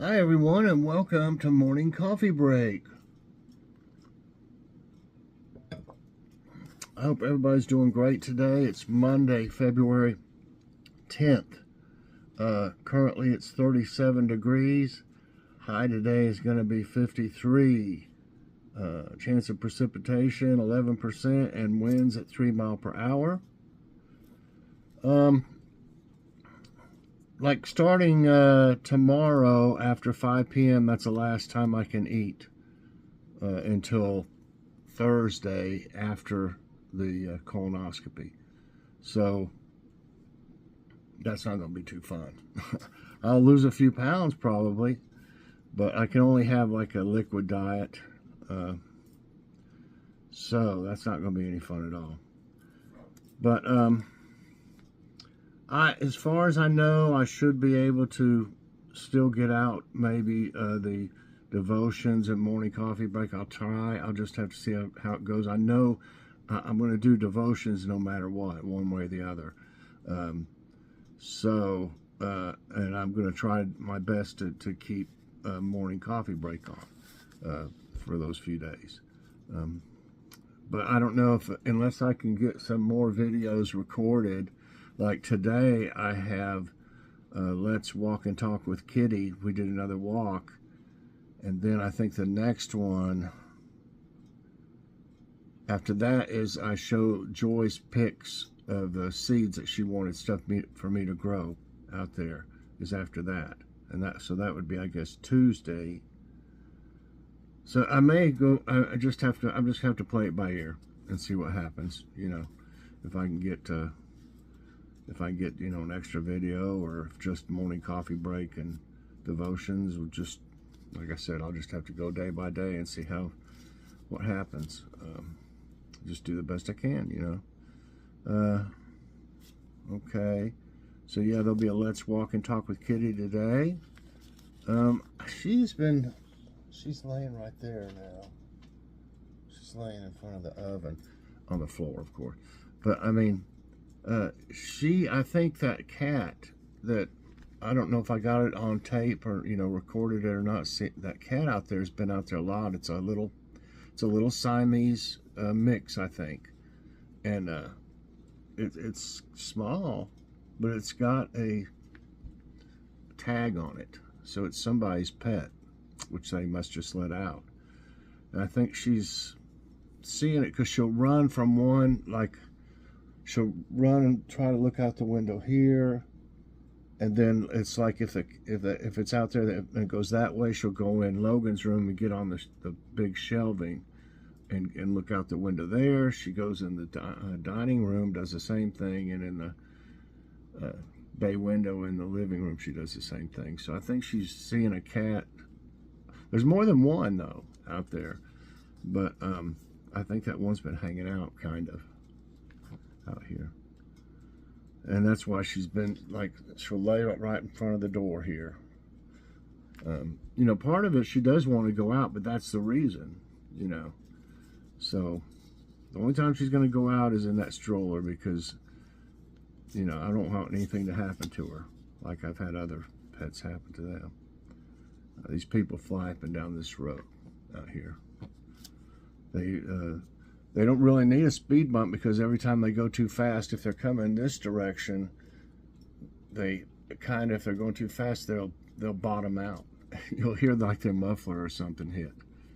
Hi everyone, and welcome to Morning Coffee Break. I hope everybody's doing great today. It's Monday, February 10th. Currently it's 37 degrees. High today is going to be 53. Chance of precipitation 11% and winds at 3 miles per hour. Like starting tomorrow after 5 p.m., that's the last time I can eat until Thursday after the colonoscopy. So that's not going to be too fun. I'll lose a few pounds probably, but I can only have like a liquid diet. So that's not going to be any fun at all. But as far as I know, I should be able to still get out maybe the devotions and morning coffee break. I'll try. I'll just have to see how it goes. I know I'm going to do devotions no matter what, one way or the other. And I'm going to try my best to keep morning coffee break on for those few days. But I don't know if, unless I can get some more videos recorded. Like today, I have Let's Walk and Talk with Kitty. We did another walk. And then I think the next one after that is I show Joy's pics of the seeds that she wanted for me to grow out there is after that. And so that would be, I guess, Tuesday. So I may go, I just have to play it by ear and see what happens, you know, if I can get an extra video, or if just morning coffee break and devotions, or just, like I said, I'll just have to go day by day and see what happens. Just do the best I can, you know. Okay. So yeah, there'll be a Let's Walk and Talk with Kitty today. She's laying right there now. She's laying in front of the oven on the floor, of course. But I mean, I think that cat that, I don't know if I got it on tape or, you know, recorded it or not. That cat out there has been out there a lot. It's a little Siamese mix, I think. And it's small, but it's got a tag on it. So it's somebody's pet, which they must just let out. And I think she's seeing it because she'll run from one, like, she'll run and try to look out the window here, and then it's like if it's out there and it goes that way, she'll go in Logan's room and get on the big shelving and look out the window there. She goes in the dining room, does the same thing, and in the bay window in the living room, she does the same thing. So I think she's seeing a cat. There's more than one though out there, but I think that one's been hanging out kind of out here, and that's why she's been, like, she'll lay right in front of the door here. You know, part of it, she does want to go out, but that's the reason, you know. So the only time she's going to go out is in that stroller, because, you know, I don't want anything to happen to her like I've had other pets happen to them. These people fly up and down this road out here. They don't really need a speed bump, because every time they go too fast, if they're coming this direction, if they're going too fast, they'll bottom out. You'll hear like their muffler or something hit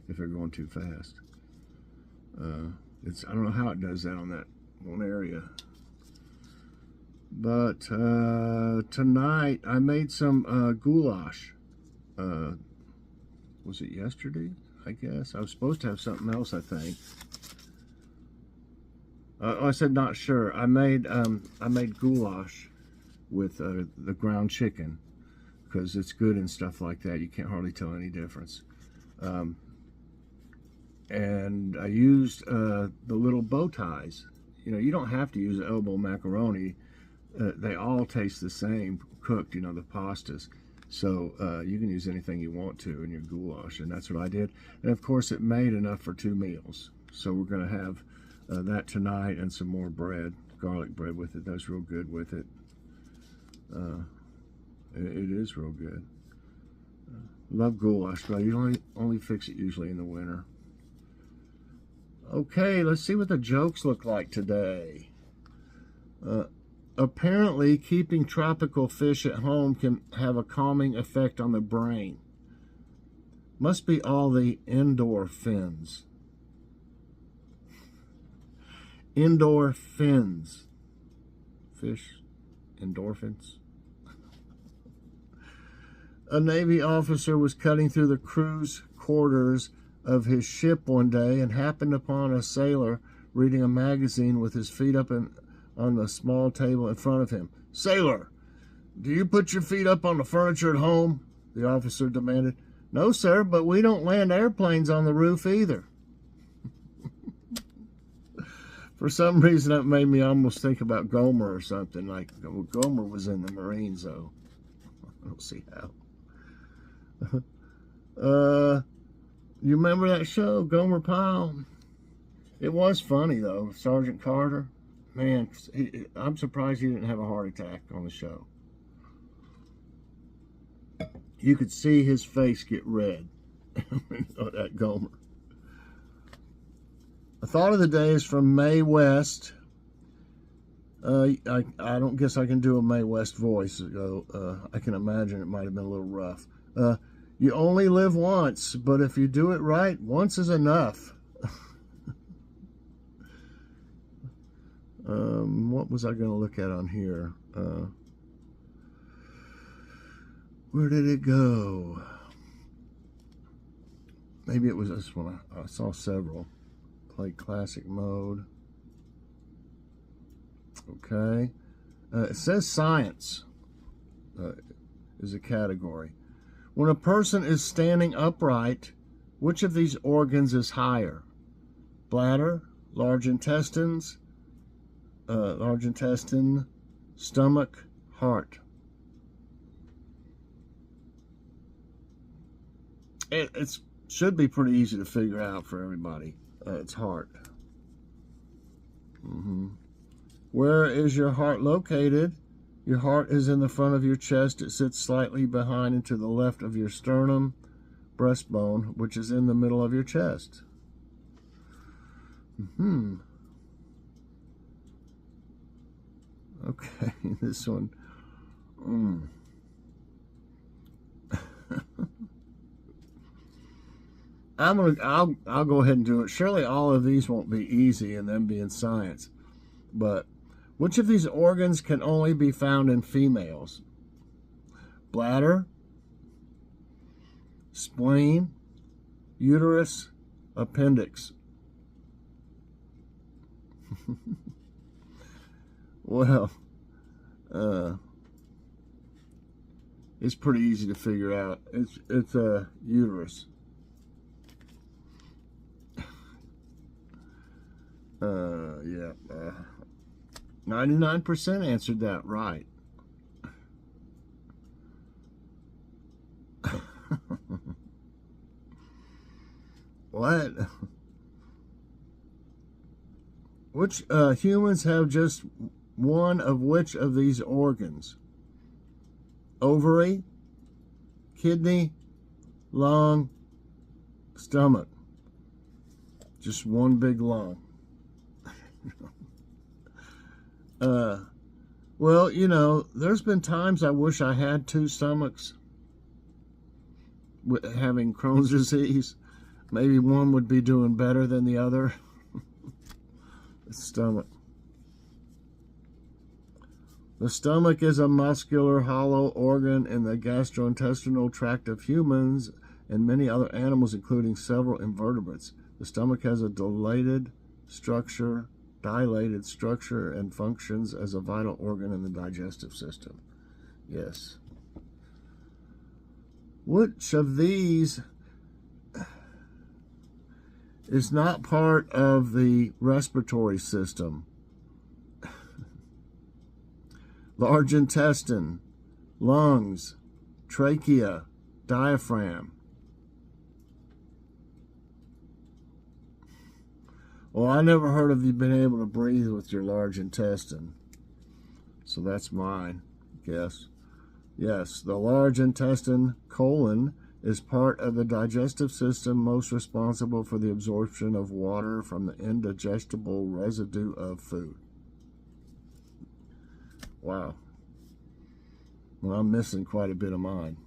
if they're going too fast. I don't know how it does that on that one area. But tonight I made some goulash. Was it yesterday? I guess I was supposed to have something else, I think. I said not sure. I made goulash with the ground chicken, because it's good and stuff like that. You can't hardly tell any difference. And I used the little bow ties. You know, you don't have to use elbow macaroni. They all taste the same cooked, you know, the pastas. So you can use anything you want to in your goulash, and that's what I did. And of course, it made enough for 2 meals. So we're going to have that tonight, and some more bread, garlic bread with it. That's real good with it. It is real good. Love goulash, but you only fix it usually in the winter. Okay, let's see what the jokes look like today. Apparently, keeping tropical fish at home can have a calming effect on the brain. Must be all the endorphins. Endorphins. Fish. Endorphins. A Navy officer was cutting through the crew's quarters of his ship one day and happened upon a sailor reading a magazine with his feet up on the small table in front of him. "Sailor, do you put your feet up on the furniture at home?" the officer demanded. "No, sir, but we don't land airplanes on the roof either." For some reason, that made me almost think about Gomer or something. Like, well, Gomer was in the Marines, though. I don't see how. You remember that show, Gomer Pyle? It was funny, though. Sergeant Carter. Man, I'm surprised he didn't have a heart attack on the show. You could see his face get red. That Gomer. The thought of the day is from Mae West. I don't guess I can do a Mae West voice. I can imagine it might have been a little rough. You only live once, but if you do it right, once is enough. What was I going to look at on here? Where did it go? Maybe it was this one. I saw several. Play classic mode. Okay. It says science is a category. When a person is standing upright, which of these organs is higher? Bladder, large intestine, stomach, heart. It should be pretty easy to figure out for everybody. It's heart. Where is your heart located? Your heart is in the front of your chest. It sits slightly behind and to the left of your sternum, breastbone, which is in the middle of your chest. Okay, this one. I'll go ahead and do it. Surely all of these won't be easy and them being science. But which of these organs can only be found in females? Bladder, spleen, uterus, appendix. Well, it's pretty easy to figure out. It's a uterus. 99% answered that right. What? Which humans have just one of which of these organs? Ovary, kidney, lung, stomach. Just one big lung. Well, you know, there's been times I wish I had two stomachs. Having Crohn's disease, maybe one would be doing better than the other. The stomach. The stomach is a muscular, hollow organ in the gastrointestinal tract of humans and many other animals, including several invertebrates. The stomach has a dilated structure and functions as a vital organ in the digestive system. Yes. Which of these is not part of the respiratory system? Large intestine, lungs, trachea, diaphragm. Well, I never heard of you being able to breathe with your large intestine. So that's mine, guess. Yes, the large intestine, colon, is part of the digestive system most responsible for the absorption of water from the indigestible residue of food. Wow. Well, I'm missing quite a bit of mine.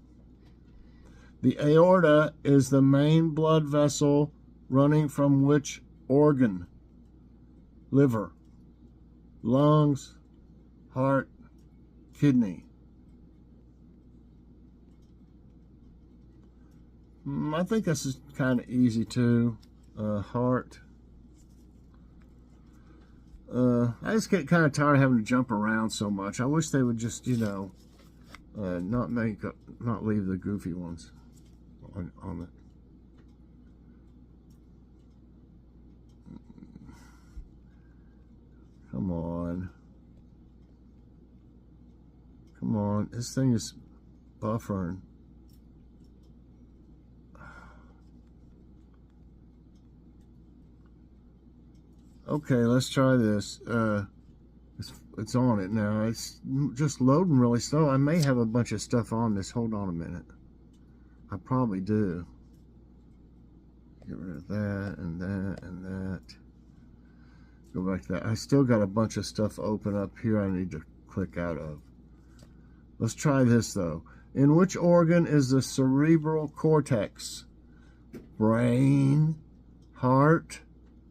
The aorta is the main blood vessel running from which organ? Liver, lungs, heart, kidney. I think this is kind of easy too. Heart. I just get kind of tired of having to jump around so much. I wish they would just, you know, not leave the goofy ones on the. Come on. Come on. This thing is buffering. Okay, let's try this. It's on it now. It's just loading really slow. I may have a bunch of stuff on this. Hold on a minute. I probably do. Get rid of that and that and that. Go back to that. I still got a bunch of stuff open up here I need to click out of. Let's try this though. In which organ is the cerebral cortex? Brain, heart,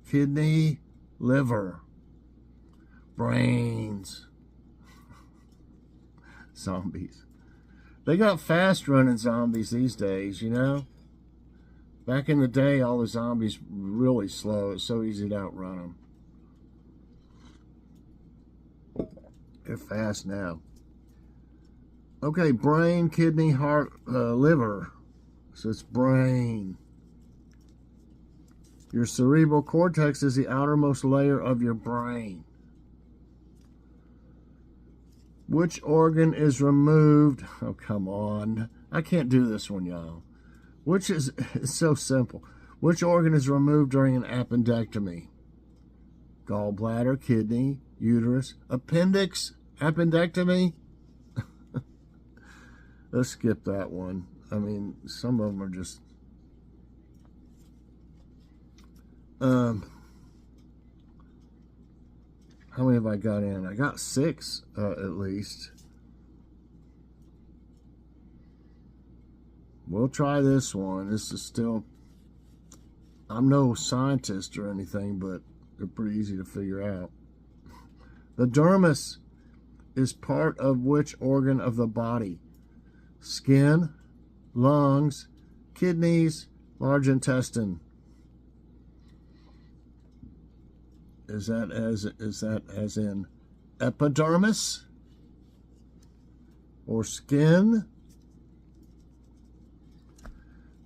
kidney, liver. Brains. Zombies. They got fast running zombies these days, you know. Back in the day, all the zombies were really slow. It's so easy to outrun them. They're fast now. Okay, brain, kidney, heart, liver. So it's brain. Your cerebral cortex is the outermost layer of your brain. Which organ is removed? Oh, come on. I can't do this one, y'all. It's so simple. Which organ is removed during an appendectomy? Gallbladder, kidney, uterus, appendix, appendectomy? Let's skip that one. I mean, some of them are just... How many have I got in? I got 6 at least. We'll try this one. This is still... I'm no scientist or anything, but they're pretty easy to figure out. The dermis is part of which organ of the body? Skin, lungs, kidneys, large intestine. Is that as in epidermis or skin?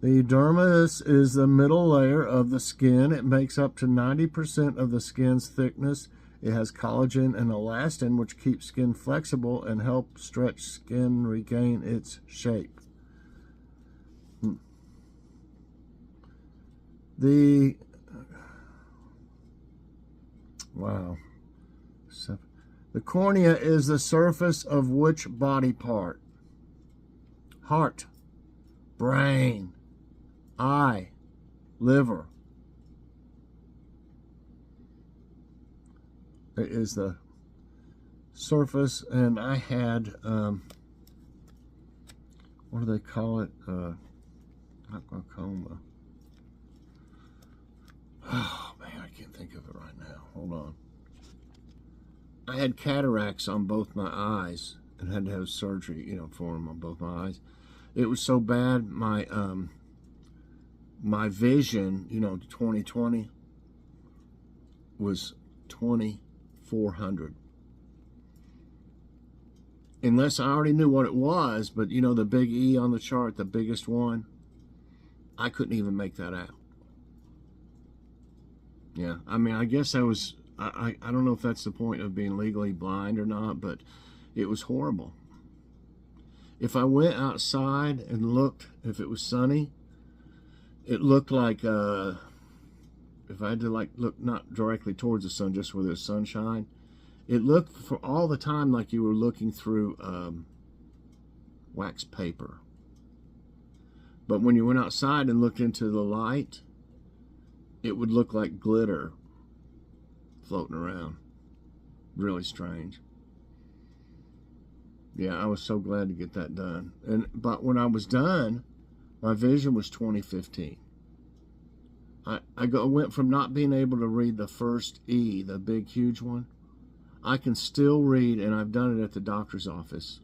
The dermis is the middle layer of the skin. It makes up to 90% of the skin's thickness. It has collagen and elastin, which keeps skin flexible and help stretch skin regain its shape. Wow. The cornea is the surface of which body part? Heart, brain, eye, liver. It is the surface, and I had, what do they call it? Not glaucoma. Oh, man, I can't think of it right now. Hold on. I had cataracts on both my eyes and had to have surgery, you know, for them on both my eyes. It was so bad, my vision, you know, 20/20 was 2400. Unless I already knew what it was, but you know, the big E on the chart, the biggest one, I couldn't even make that out. Yeah, I mean, I guess I was, I don't know if that's the point of being legally blind or not, but it was horrible. If I went outside and looked, if it was sunny, it looked like, if I had to like look not directly towards the sun, just where there's sunshine, it looked for all the time like you were looking through wax paper. But when you went outside and looked into the light, it would look like glitter floating around. Really strange. Yeah, I was so glad to get that done. But when I was done, my vision was 20/15. I went from not being able to read the first E, the big, huge one. I can still read, and I've done it at the doctor's office.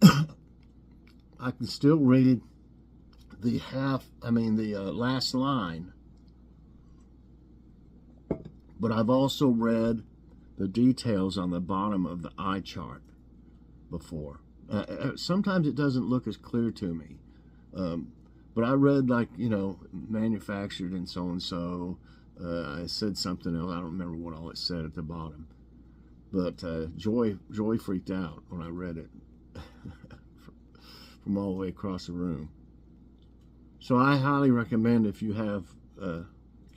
I can still read the last line. But I've also read the details on the bottom of the eye chart before. Sometimes it doesn't look as clear to me. But I read, like, manufactured in so-and-so. I said something else. I don't remember what all it said at the bottom. But Joy freaked out when I read it from all the way across the room. So I highly recommend, if you have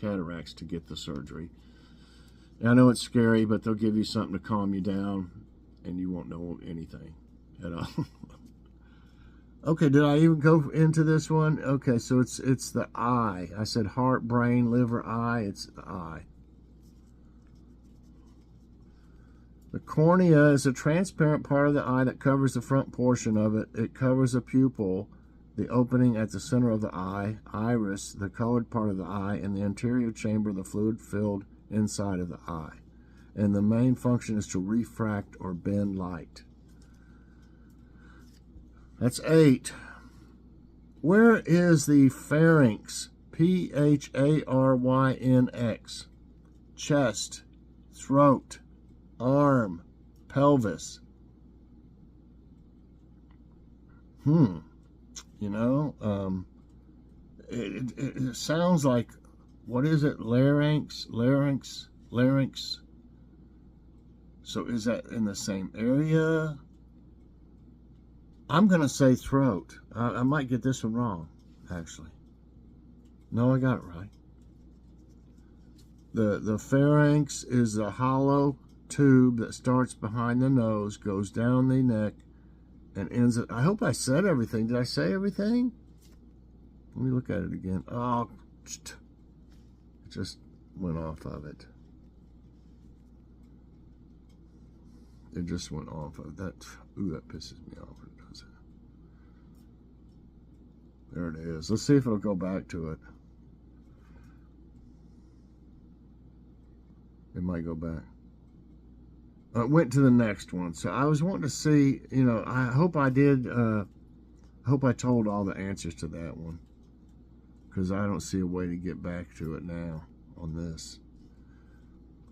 cataracts, to get the surgery. And I know it's scary, but they'll give you something to calm you down, and you won't know anything at all. Okay, did I even go into this one? Okay, so it's the eye. I said heart, brain, liver, eye. It's the eye. The cornea is a transparent part of the eye that covers the front portion of it. It covers the pupil, the opening at the center of the eye, iris, the colored part of the eye, and the anterior chamber, the fluid-filled inside of the eye. And the main function is to refract or bend light. That's 8. Where is the pharynx? Pharynx. Chest, throat, arm, pelvis. It sounds like, what is it? Larynx. So is that in the same area? I'm going to say throat. I might get this one wrong, actually. No, I got it right. The pharynx is the hollow tube that starts behind the nose, goes down the neck, and ends at... I hope I said everything. Did I say everything? Let me look at it again. Oh, it just went off of it. It just went off of that. Ooh, that pisses me off. There it is. Let's see if it'll go back to it. It might go back. It went to the next one. So I was wanting to see, I hope I did, hope I told all the answers to that one. Because I don't see a way to get back to it now on this.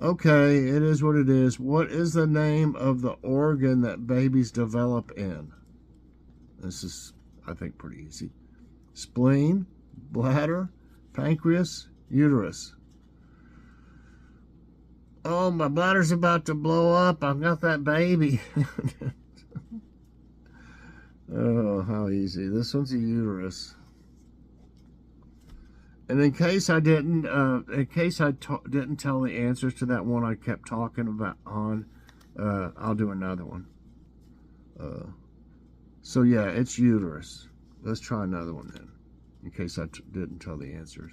Okay, it is what it is. What is the name of the organ that babies develop in? This is, I think, pretty easy. Spleen, bladder, pancreas, uterus. Oh, my bladder's about to blow up. I've got that baby. Oh, how easy. This one's a uterus. And in case I didn't, didn't tell the answers to that one I kept talking about I'll do another one. So yeah, it's uterus. Let's try another one then, in case I didn't tell the answers.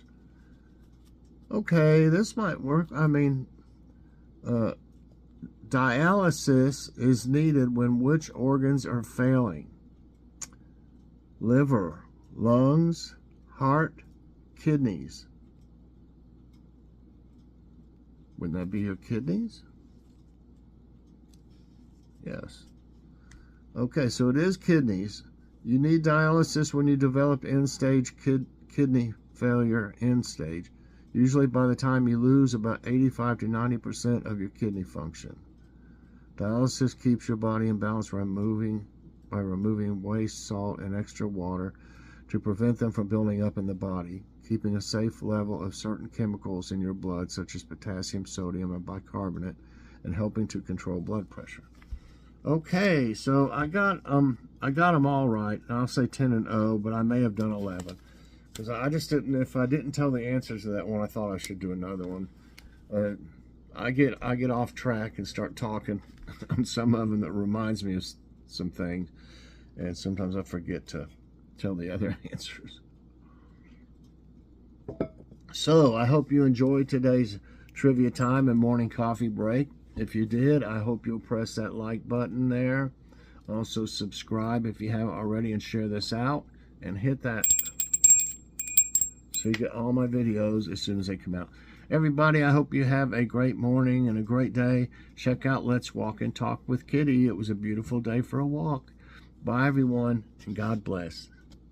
Okay, this might work. I mean, dialysis is needed when which organs are failing? Liver, lungs, heart, kidneys. Wouldn't that be your kidneys? Yes. Okay, so it is kidneys. You need dialysis when you develop end-stage kidney failure, end-stage. Usually by the time you lose about 85 to 90% of your kidney function. Dialysis keeps your body in balance by removing waste, salt, and extra water to prevent them from building up in the body, keeping a safe level of certain chemicals in your blood, such as potassium, sodium, and bicarbonate, and helping to control blood pressure. Okay, so I got them all right. I'll say 10 and 0, but I may have done 11 because I just didn't. If I didn't tell the answers to that one, I thought I should do another one. I get off track and start talking on some of them that reminds me of some things, and sometimes I forget to tell the other answers. So I hope you enjoyed today's trivia time and morning coffee break. If you did, I hope you'll press that like button there. Also subscribe if you haven't already, and share this out, and hit that so you get all my videos as soon as they come out. Everybody, I hope you have a great morning and a great day. Check out Let's Walk and Talk with Kitty. It was a beautiful day for a walk. Bye, everyone, and God bless.